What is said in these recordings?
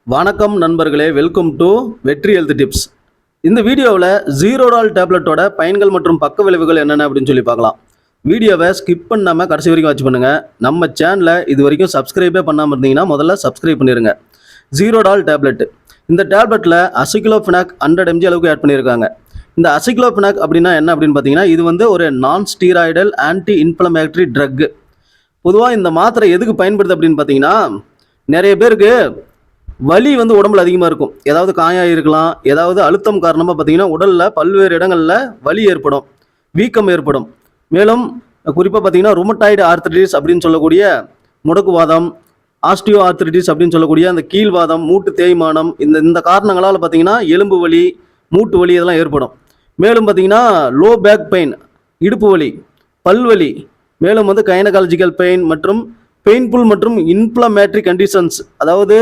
வணக்கம் நண்பர்களே, welcome to வெற்றி ஹெல்த் டிப்ஸ். இந்த வீடியோவில் ஜீரோடால் டேப்லெட்டோட பயன்கள் மற்றும் பக்க விளைவுகள் என்னென்ன அப்படின்னு சொல்லி பார்க்கலாம். வீடியோவை ஸ்கிப் பண்ணாமல் கடைசி வரைக்கும் வாட்ச் பண்ணுங்கள். நம்ம சேனலை இது வரைக்கும் சப்ஸ்கிரைபே பண்ணாமல் இருந்தீங்கன்னா முதல்ல சப்ஸ்கிரைப் பண்ணிடுங்க. ஜீரோடால் டேப்லெட், இந்த டேப்லெட்டில் அசிக்ளோஃபெனாக் 100 mg அளவுக்கு ஆட் பண்ணியிருக்காங்க. இந்த அசிக்ளோஃபெனாக் அப்படின்னா என்ன அப்படின்னு பார்த்தீங்கன்னா, இது வந்து ஒரு நான் ஸ்டீராய்டல் ஆன்டி இன்ஃப்ளமேட்டரி ட்ரக். பொதுவாக இந்த மாத்திரை எதுக்கு பயன்படுது அப்படின்னு பார்த்தீங்கன்னா, நிறைய பேருக்கு வலி வந்து உடம்புல அதிகமாக இருக்கும். ஏதாவது காயம் இருக்கலாம், ஏதாவது அழுத்தம் காரணமாக பார்த்தீங்கன்னா உடலில் பல்வேறு இடங்களில் வலி ஏற்படும், வீக்கம் ஏற்படும். மேலும் குறிப்பாக பார்த்தீங்கன்னா ருமட்டாய்டு ஆர்த்ரைட்டிஸ் அப்படின்னு சொல்லக்கூடிய முடக்குவாதம், ஆஸ்டியோ ஆர்த்ரைட்டிஸ் அப்படின்னு சொல்லக்கூடிய அந்த கீழ்வாதம், மூட்டு தேய்மானம், இந்த காரணங்களால் பார்த்தீங்கன்னா எலும்பு வலி, மூட்டு வலி இதெல்லாம் ஏற்படும். மேலும் பார்த்தீங்கன்னா லோ பேக் பெயின், இடுப்பு வலி, பல்வலி, மேலும் வந்து கைனகாலஜிக்கல் பெயின் மற்றும் பெயின்ஃபுல் மற்றும் இன்ஃப்ளமேட்டரி கண்டிஷன்ஸ், அதாவது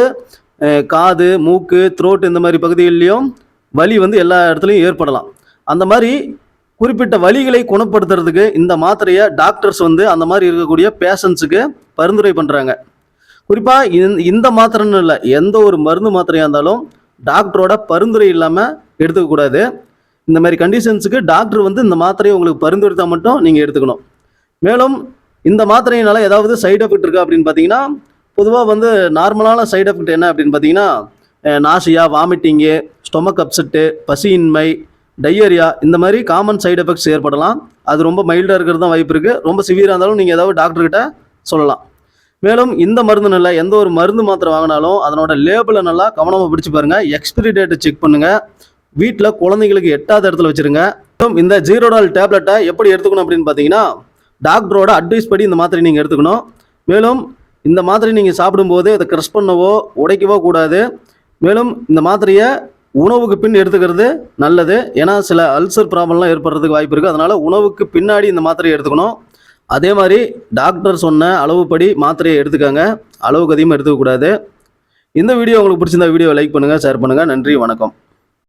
காது, மூக்கு, த்ரோட் இந்த மாதிரி பகுதிகளிலையும் வலி வந்து எல்லா இடத்துலையும் ஏற்படலாம். அந்த மாதிரி குறிப்பிட்ட வலிகளை குணப்படுத்துறதுக்கு இந்த மாத்திரையை டாக்டர்ஸ் வந்து அந்த மாதிரி இருக்கக்கூடிய பேஷண்ட்ஸுக்கு பரிந்துரை பண்ணுறாங்க. குறிப்பாக இந்த மாத்திரைன்னு இல்லை, எந்த ஒரு மருந்து மாத்திரையாக இருந்தாலும் டாக்டரோட பரிந்துரை இல்லாமல் எடுத்துக்கக்கூடாது. இந்த மாதிரி கண்டிஷன்ஸுக்கு டாக்டர் வந்து இந்த மாத்திரையை உங்களுக்கு பரிந்துரைத்தால் மட்டும் நீங்கள் எடுத்துக்கணும். மேலும் இந்த மாத்திரையினால் ஏதாவது சைடு எஃபெக்ட் இருக்கா அப்படின்னு பார்த்தீங்கன்னா, பொதுவாக வந்து நார்மலான சைடு எஃபெக்ட் என்ன அப்படின்னு பார்த்தீங்கன்னா, nausea, vomiting, stomach upset, பசியின்மை, diarrhoea, இந்த மாதிரி காமன் சைடு எஃபெக்ட்ஸ் ஏற்படலாம். அது ரொம்ப மைல்டாக இருக்கிறது தான் வாய்ப்பு இருக்குது. ரொம்ப சிவியராக இருந்தாலும் நீங்கள் ஏதாவது டாக்டர்கிட்ட சொல்லலாம். மேலும் இந்த மருந்து நல்லா, எந்த ஒரு மருந்து மாத்திரை வாங்கினாலும் அதனோட லேபிளை நல்லா கவனமாக பிடிச்சி பாருங்கள். எக்ஸ்பிரி டேட்டை செக் பண்ணுங்கள். வீட்டில் குழந்தைங்களுக்கு எட்டாத இடத்துல வச்சுருங்க. இந்த ஜீரோடால் டேப்லெட்டை எப்படி எடுத்துக்கணும் அப்படின்னு பார்த்தீங்கன்னா, டாக்டரோட அட்வைஸ் படி இந்த மாத்திரை நீங்கள் எடுத்துக்கணும். மேலும் இந்த மாத்திரை நீங்கள் சாப்பிடும்போது அதை க்ரஷ் பண்ணவோ உடைக்கவோ கூடாது. மேலும் இந்த மாத்திரையை உணவுக்கு பின் எடுத்துக்கிறது நல்லது. ஏன்னா சில அல்சர் ப்ராப்ளம்லாம் ஏற்படுறதுக்கு வாய்ப்பு இருக்குது. அதனால் உணவுக்கு பின்னாடி இந்த மாத்திரையை எடுத்துக்கணும். அதே மாதிரி டாக்டர் சொன்ன அளவுப்படி மாத்திரையை எடுத்துக்கோங்க. அளவுக்கு அதிகமாக எடுத்துக்கக்கூடாது. இந்த வீடியோ உங்களுக்கு பிடிச்சிருந்தா வீடியோ லைக் பண்ணுங்கள், ஷேர் பண்ணுங்கள். நன்றி, வணக்கம்.